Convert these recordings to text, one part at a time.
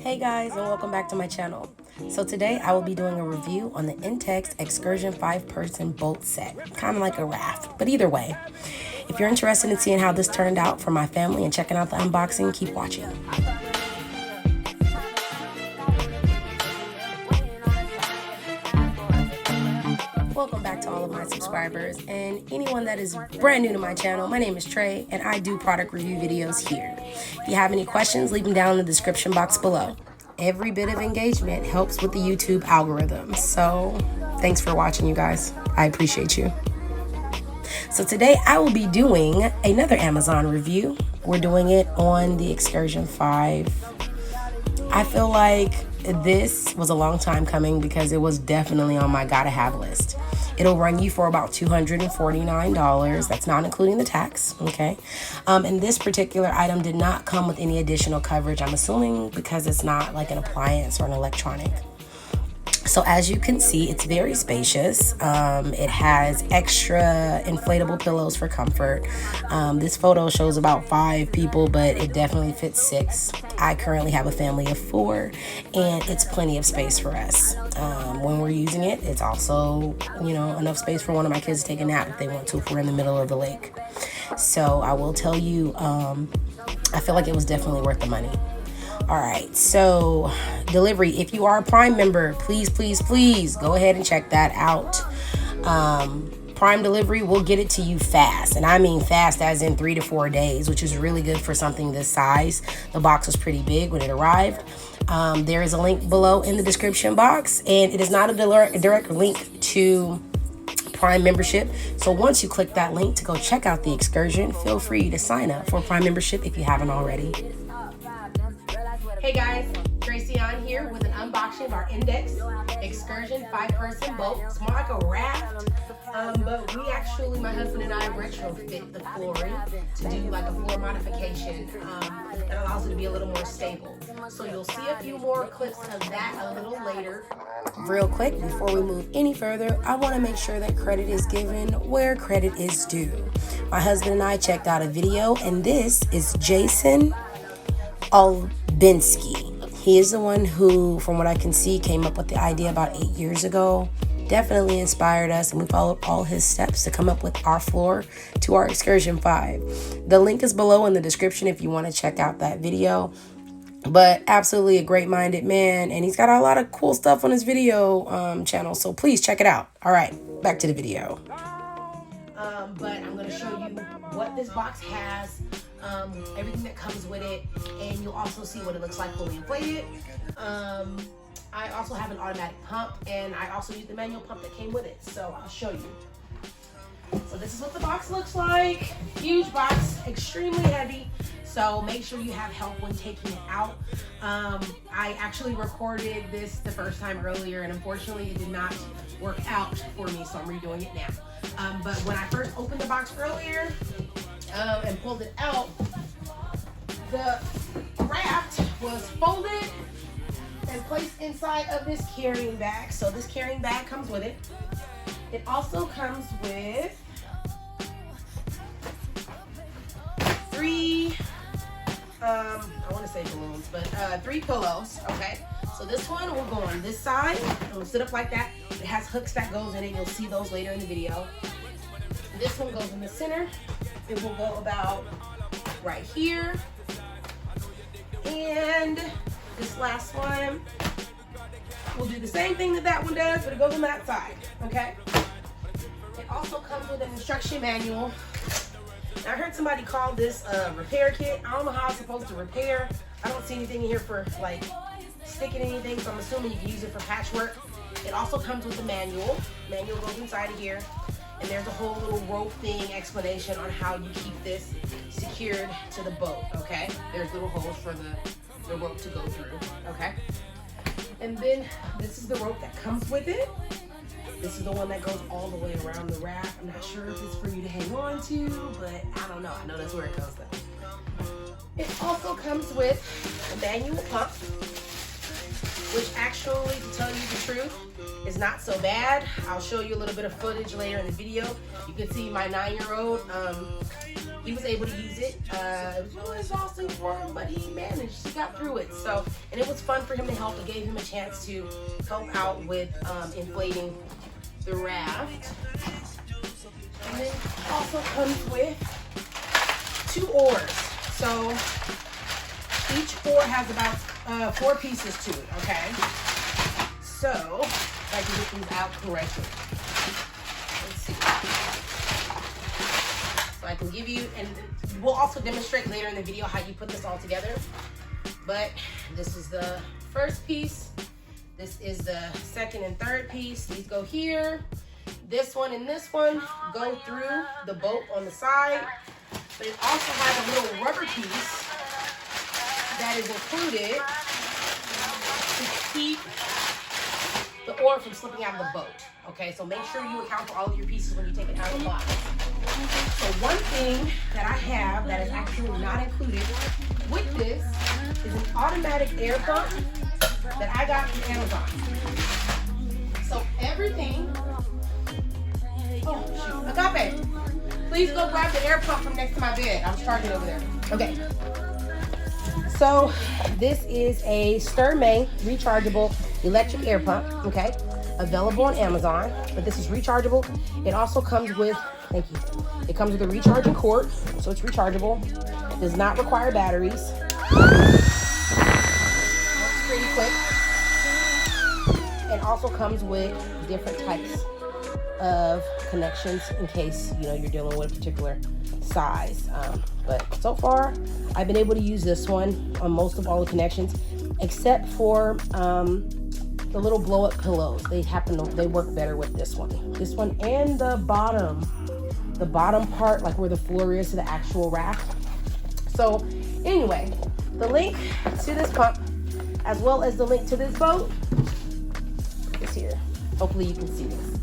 Hey guys, and welcome back to my channel. So today I will be doing a review on the Intex Excursion 5-person boat set, kind of like a raft, but either way. If you're interested in seeing how this turned out for my family and checking out the unboxing, keep watching. Welcome back to all of my subscribers and anyone that is brand new to my channel. My name is Trey and I do product review videos here. If you have any questions, leave them down in the description box below. Every bit of engagement helps with the YouTube algorithm. So thanks for watching, you guys. I appreciate you. So today I will be doing another Amazon review. We're doing it on the Excursion 5. I feel like this was a long time coming because it was definitely on my gotta have list. It'll run you for about $249. That's not including the tax, okay? And this particular item did not come with any additional coverage, I'm assuming because it's not like an appliance or an electronic. So as you can see, it's very spacious. It has extra inflatable pillows for comfort. This photo shows about 5 people, but it definitely fits 6. I currently have a family of 4, and it's plenty of space for us. When we're using it, it's also, enough space for one of my kids to take a nap if they want to, if we're in the middle of the lake. So I will tell you, I feel like it was definitely worth the money. All right, so delivery. If you are a Prime member, please go ahead and check that out. Prime delivery will get it to you fast, and I mean fast as in 3 to 4 days, which is really good for something this size. The box was pretty big when it arrived. There is a link below in the description box, and it is not a direct link to Prime membership. So once you click that link to go check out the Excursion, feel free to sign up for Prime membership if you haven't already. Hey guys, Tracy on here with an unboxing of our Intex Excursion 5-person boat. It's more like a raft, but we actually, my husband and I, retrofit the flooring to do like a floor modification that allows it to be a little more stable. So you'll see a few more clips of that a little later. Real quick, before we move any further, I want to make sure that credit is given where credit is due. My husband and I checked out a video, and this is Jason Olbinski. He is the one who, from what I can see, came up with the idea about 8 years ago. Definitely inspired us, and we followed all his steps to come up with our floor to our Excursion 5. The link is below in the description if you want to check out that video. But absolutely a great-minded man, and he's got a lot of cool stuff on his video channel, so please check it out. All right, back to the video. But I'm going to show you what this box has, everything that comes with it, and you'll also see what it looks like fully inflated. I also have an automatic pump, and I also use the manual pump that came with it, so I'll show you. So this is what the box looks like. Huge box, extremely heavy, so make sure you have help when taking it out. I actually recorded this the first time earlier, and unfortunately it did not work out for me, so I'm redoing it now. But when I first opened the box earlier and pulled it out, the raft was folded and placed inside of this carrying bag. So this carrying bag comes with it. It also comes with 3, I want to say balloons, but 3 pillows, okay? So this one will go on this side. It will sit up like that. It has hooks that goes in it. You'll see those later in the video. This one goes in the center. It will go about right here. And this last one will do the same thing that one does, but it goes on that side, okay? It also comes with an instruction manual. Now, I heard somebody call this a repair kit. I don't know how it's supposed to repair. I don't see anything in here for like sticking anything, so I'm assuming you can use it for patchwork. It also comes with a manual. Manual goes inside of here, and there's a whole little rope thing explanation on how you keep this secured to the boat, okay? There's little holes for the rope to go through, okay? And then this is the rope that comes with it. This is the one that goes all the way around the raft. I'm not sure if it's for you to hang on to, but I don't know. I know that's where it goes though. It also comes with a manual pump, which actually, to tell you the truth, is not so bad. I'll show you a little bit of footage later in the video. You can see my 9-year-old he was able to use it. It was really exhausting for him, but he managed. He got through it. So, and it was fun for him to help. It gave him a chance to help out with inflating the raft. And then it also comes with 2 oars. So each oar has about 4 pieces to it, okay? So, if I can get these out correctly. Let's see. So I can give you, and we'll also demonstrate later in the video how you put this all together. But this is the first piece. This is the second and third piece. These go here. This one and this one go through the boat on the side. But it also has a little rubber piece that is included to keep the oar from slipping out of the boat. Okay, so make sure you account for all of your pieces when you take it out of the box. So one thing that I have that is actually not included with this is an automatic air pump that I got from Amazon. So everything, oh shoot, Agape, please go grab the air pump from next to my bed. I'm charging over there. Okay. So this is a Sturmey rechargeable electric air pump, okay? Available on Amazon, but this is rechargeable. It also comes with, thank you, it comes with a recharging cord, so it's rechargeable. Does not require batteries. Works pretty quick. And also comes with different types of connections in case, you know, you're dealing with a particular size. But so far, I've been able to use this one on most of all the connections, except for the little blow-up pillows. They work better with this one. This one and the bottom part, like where the floor is to the actual raft. So anyway, the link to this pump, as well as the link to this boat, is here. Hopefully you can see this.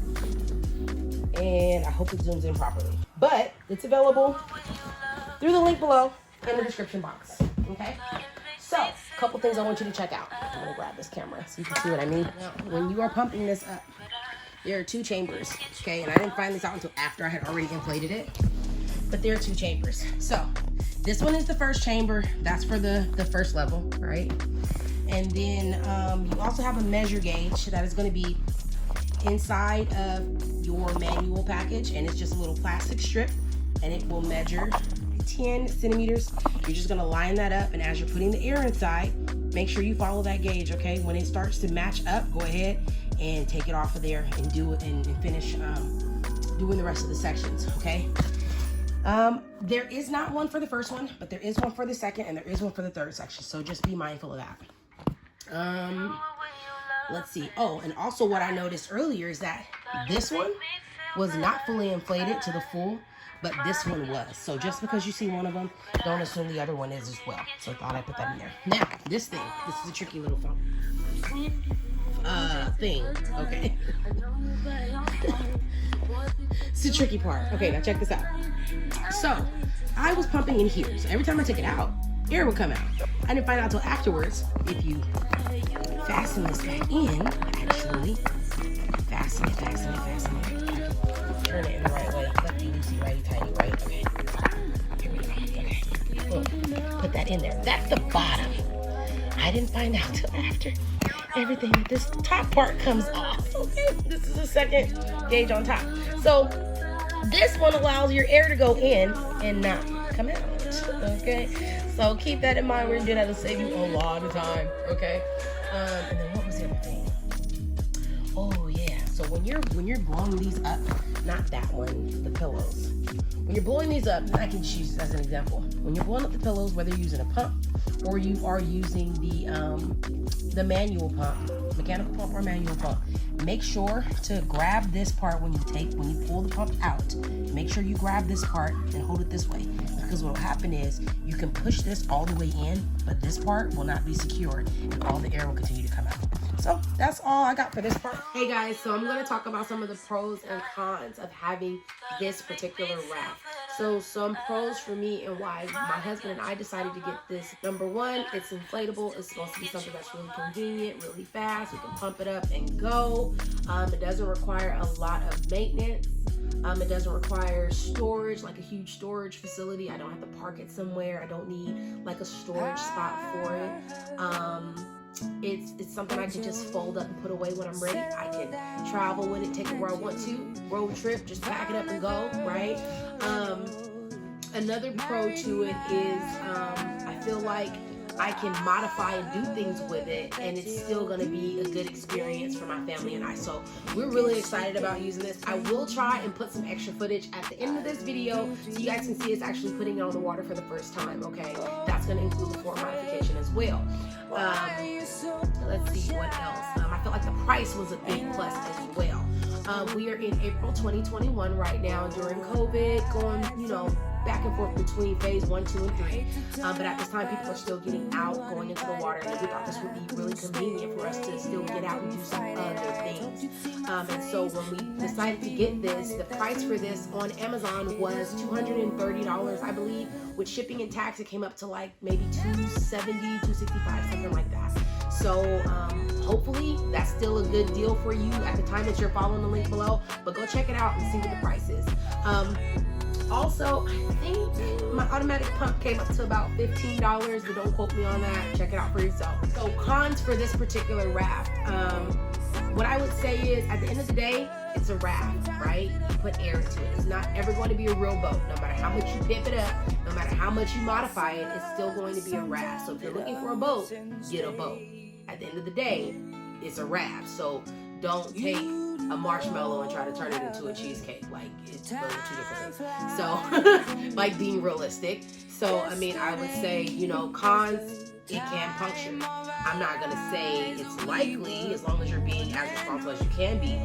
And I hope it zooms in properly. But it's available through the link below in the description box. Okay? So, a couple things I want you to check out. I'm gonna grab this camera so you can see what I mean. Now, when you are pumping this up, there are 2 chambers, okay? And I didn't find this out until after I had already inflated it. But there are 2 chambers. So, this one is the first chamber. That's for the first level, right? And then you also have a measure gauge that is gonna be inside of your manual package, and it's just a little plastic strip, and it will measure 10 centimeters. You're just gonna line that up, and as you're putting the air inside, make sure you follow that gauge, okay? When it starts to match up, go ahead and take it off of there and do it and finish doing the rest of the sections, okay? There is not one for the first one, but there is one for the second, and there is one for the third section, so just be mindful of that. Let's see. Oh, and also what I noticed earlier is that this one was not fully inflated to the full, but this one was. So just because you see one of them, don't assume the other one is as well. So I thought I'd put that in there. Now, this is a tricky little phone. Thing, okay? It's the tricky part. Okay, now check this out. So, I was pumping in here. So every time I took it out, air would come out. I didn't find out until afterwards. If you fasten this back in, actually, fasten it. Turn it in the right way. Lefty, loosey, righty, tighty, right? Okay. Here we go. Okay. Boom. Put that in there. That's the bottom. I didn't find out till after everything. This top part comes off. Okay. This is the second gauge on top. So this one allows your air to go in and not come out. Okay. So keep that in mind when you're doing that. It'll save you a lot of time. Okay. And then what was the other thing? Oh yeah. So when you're blowing these up, not that one, the pillows. When you're blowing these up, I can choose as an example. When you're blowing up the pillows, whether you're using a pump or you are using the manual pump, mechanical pump or manual pump, make sure to grab this part when you pull the pump out. Make sure you grab this part and hold it this way, because what will happen is you can push this all the way in, but this part will not be secured and all the air will continue to come out. So that's all I got for this part. Hey guys, so I'm going to talk about some of the pros and cons of having this particular raft. So some pros for me and why my husband and I decided to get this. Number one, it's inflatable. It's supposed to be something that's really convenient, really fast. We can pump it up and go. It doesn't require a lot of maintenance. It doesn't require storage, like a huge storage facility. I don't have to park it somewhere. I don't need like a storage spot for it. It's something I can just fold up and put away when I'm ready. I can travel with it, take it where I want to, road trip, just pack it up and go, right? Another pro to it is I feel like I can modify and do things with it, and it's still going to be a good experience for my family and I. So we're really excited about using this. I will try and put some extra footage at the end of this video so you guys can see us actually putting it on the water for the first time, okay? That's going to include the floor modification as well. Let's see what else. I feel like the price was a big plus as well. We are in April 2021 right now during COVID, going, back and forth between phase 1, 2, and 3. But at this time, people are still getting out, going into the water, and we thought this would be really convenient for us to still get out and do some other things. And so when we decided to get this, the price for this on Amazon was $230, I believe. With shipping and tax, it came up to like maybe $270, $265, something like that. So hopefully that's still a good deal for you at the time that you're following the link below. But go check it out and see what the price is. Also, I think my automatic pump came up to about $15, but don't quote me on that. Check it out for yourself. So cons for this particular raft. What I would say is, at the end of the day, it's a raft, right? You put air into it. It's not ever going to be a real boat. No matter how much you pimp it up, no matter how much you modify it, it's still going to be a raft. So if you're looking for a boat, get a boat. At the end of the day, it's a raft. So don't take a marshmallow and try to turn it into a cheesecake. Like, it's really two different things. So, like, being realistic. So, I mean, I would say, cons, it can puncture. I'm not going to say it's likely, as long as you're being as responsible as you can be.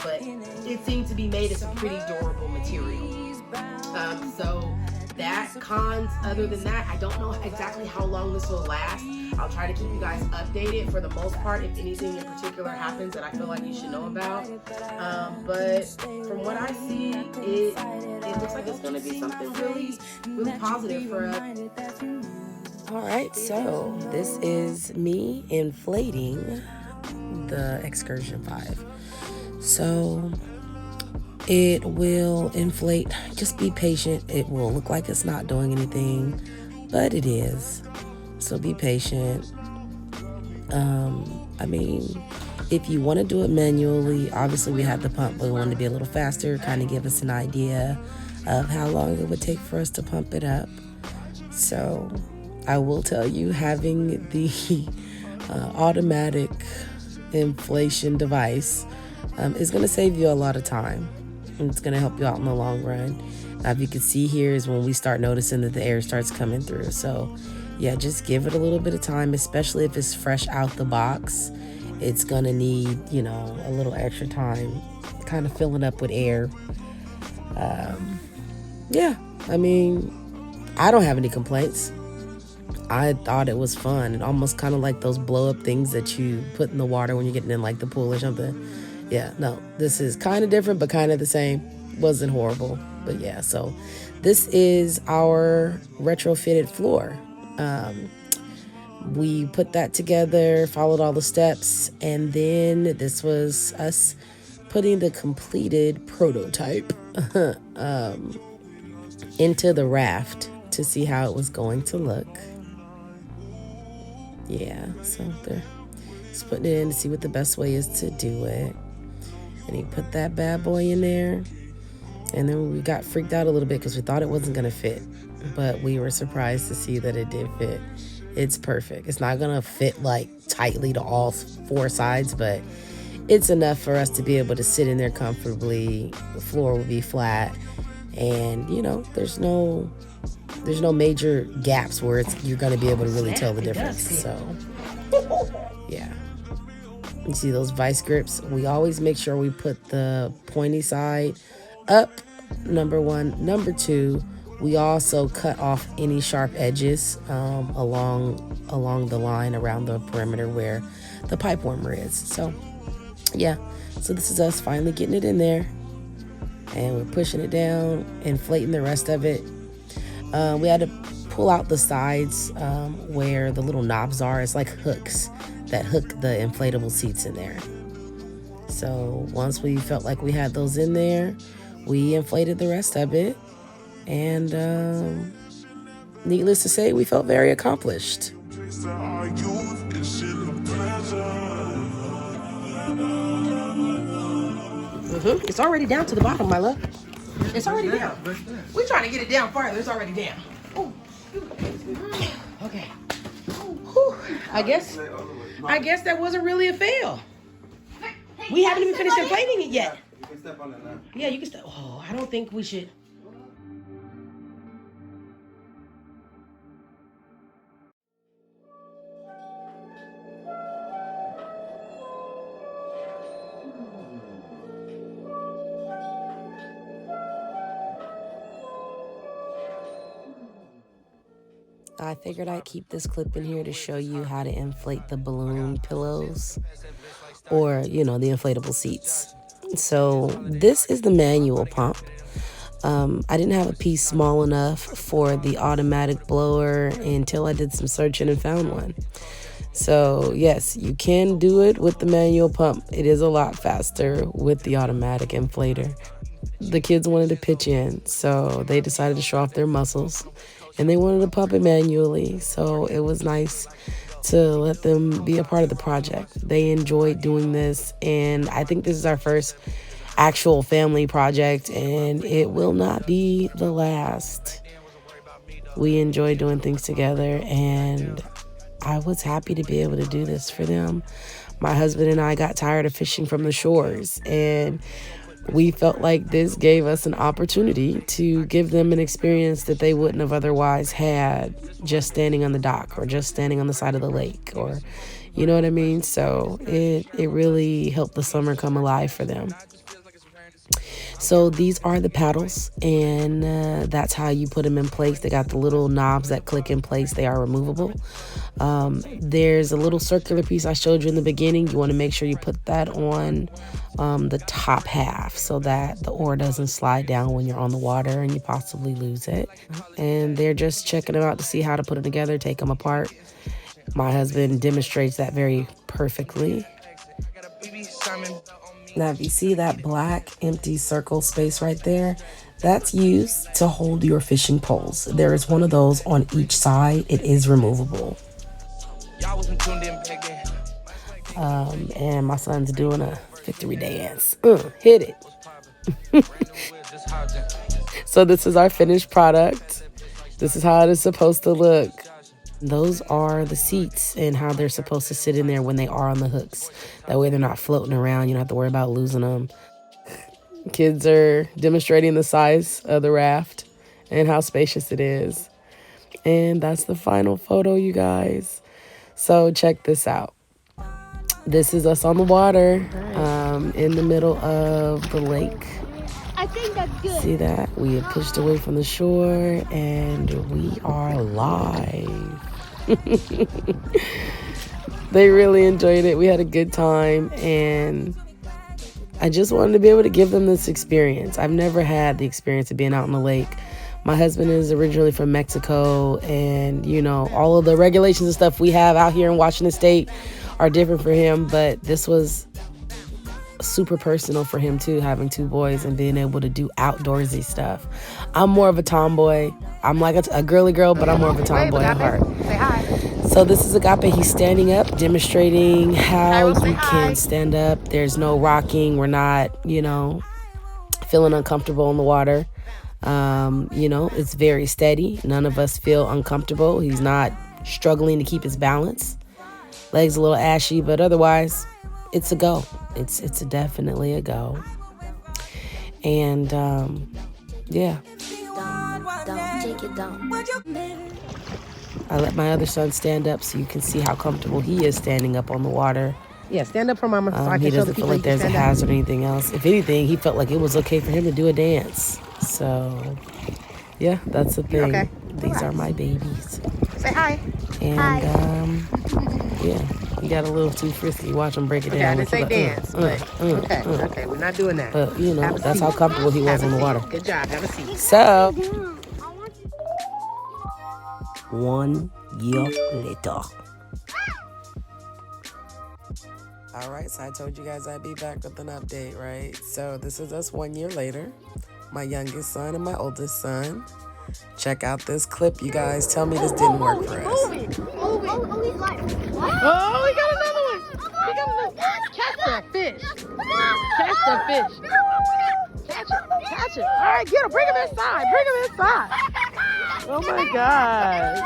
But it seems to be made of some pretty durable material. So, that cons, other than that, I don't know exactly how long this will last. I'll try to keep you guys updated for the most part if anything in particular happens that I feel like you should know about. But from what I see, it looks like it's going to be something really, really positive for us. All right, so this is me inflating the Excursion 5. So it will inflate. Just be patient. It will look like it's not doing anything, but it is. So be patient. I mean, if you want to do it manually, obviously we have the pump, but we want to be a little faster, kind of give us an idea of how long it would take for us to pump it up. So I will tell you, having the automatic inflation device is going to save you a lot of time. And it's going to help you out in the long run. Now, if you can see here is when we start noticing that the air starts coming through. So yeah, just give it a little bit of time, especially if it's fresh out the box. It's going to need, a little extra time kind of filling up with air. Yeah, I mean, I don't have any complaints. I thought it was fun. It almost kind of like those blow up things that you put in the water when you're getting in like the pool or something. Yeah, no, this is kind of different, but kind of the same. Wasn't horrible, but yeah. So this is our retrofitted floor. We put that together, followed all the steps, and then this was us putting the completed prototype into the raft to see how it was going to look. Yeah, so they're just putting it in to see what the best way is to do it. And he put that bad boy in there, and then we got freaked out a little bit because we thought it wasn't going to fit, but we were surprised to see that it did fit. It's perfect. It's not going to fit like tightly to all four sides, but it's enough for us to be able to sit in there comfortably. The floor will be flat, and there's no major gaps where you're going to be able to really tell the difference. So yeah, you see those vice grips? We always make sure we put the pointy side up, number one. Number two, we also cut off any sharp edges along the line around the perimeter where the pipe warmer is. So yeah, so this is us finally getting it in there. and we're pushing it down, inflating the rest of it. We had to pull out the sides where the little knobs are. It's like hooks that hook the inflatable seats in there. So once we felt like we had those in there, we inflated the rest of it, and needless to say, we felt very accomplished. It's already down to the bottom, my love. It's already down. We're trying to get it down farther. It's already down. Ooh. Okay. Whew. I guess that wasn't really a fail. We haven't even finished inflating it yet. You can step on it now. Yeah, you can step. Oh, I don't think we should. I figured I'd keep this clip in here to show you how to inflate the balloon pillows, or, you know, the inflatable seats. So this is the manual pump. I didn't have a piece small enough for the automatic blower until I did some searching and found one. So yes, you can do it with the manual pump. It is a lot faster with the automatic inflator. The kids wanted to pitch in, so they decided to show off their muscles, and they wanted to pump it manually. So it was nice to let them be a part of the project. They enjoyed doing this, and I think this is our first actual family project, and it will not be the last. We enjoy doing things together, and I was happy to be able to do this for them. My husband and I got tired of fishing from the shores, and we felt like this gave us an opportunity to give them an experience that they wouldn't have otherwise had just standing on the dock or just standing on the side of the lake, or, you know what I mean? So it really helped the summer come alive for them. So these are the paddles, and that's how you put them in place. They got the little knobs that click in place. They are removable. There's a little circular piece I showed you in the beginning. You want to make sure you put that on the top half so that the oar doesn't slide down when you're on the water and you possibly lose it. And they're just checking them out to see how to put it together, take them apart. My husband demonstrates that very perfectly. Now, if you see that black empty circle space right there, that's used to hold your fishing poles. There is one of those on each side. It is removable. And my son's doing a victory dance. Hit it. So this is our finished product. This is how it is supposed to look. Those are the seats and how they're supposed to sit in there when they are on the hooks. That way they're not floating around. You don't have to worry about losing them. Kids are demonstrating the size of the raft and how spacious it is. And that's the final photo, you guys. So check this out. This is us on the water in the middle of the lake. I think that's good. See that? We have pushed away from the shore and we are live. They really enjoyed it. We had a good time, and I just wanted to be able to give them this experience. I've never had the experience of being out on the lake. My husband is originally from Mexico, and you know, all of the regulations and stuff we have out here in Washington State are different for him, but this was super personal for him too, having two boys and being able to do outdoorsy stuff. I'm more of a tomboy. I'm like a girly girl, but I'm more of a tomboy at heart. Say hi. So this is Agape. He's standing up, demonstrating how you can stand up. There's no rocking. We're not, you know, feeling uncomfortable in the water. You know, it's very steady. None of us feel uncomfortable. He's not struggling to keep his balance. Legs a little ashy, but otherwise, it's a go. It's definitely a go. And yeah. Don't take it down. I let my other son stand up so you can see how comfortable he is standing up on the water. Yeah, stand up for mama. So I can he show doesn't the people feel like there's a hazard or anything else. If anything, he felt like it was okay for him to do a dance. So yeah, that's the thing. Okay. These are my babies. Say hi. And Hi. yeah. He got a little too frisky. Watch him break it Okay, down. I didn't say dance, but okay, we're not doing that. But, you know, Have a that's seat. how comfortable he was Have a in the seat. water. Good job. Have a seat. So, 1 year later. All right, so I told you guys I'd be back with an update, right? So this is us 1 year later. My youngest son and my oldest son. Check out this clip, you guys. Tell me this didn't work for us. Oh, he's live. Oh, we got another one. We got another. Catch that fish. Catch that fish. Catch it. Catch it. All right, get him. Bring him inside. Bring him inside. Oh my God.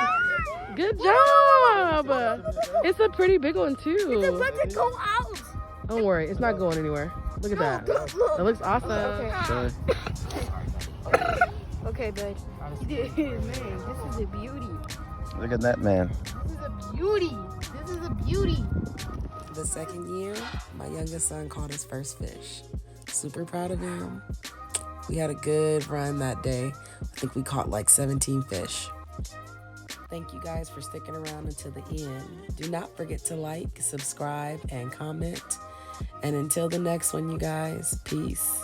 Good job. It's a pretty big one too. It's about to go out. Don't worry, it's not going anywhere. Look at that. That looks awesome. Okay. Okay, bud. Man, this is a beauty. Look at that man. This is a beauty. This is a beauty. The second year, my youngest son caught his first fish. Super proud of him. We had a good run that day. I think we caught like 17 fish. Thank you guys for sticking around until the end. Do not forget to like, subscribe, and comment. And until the next one, you guys, peace.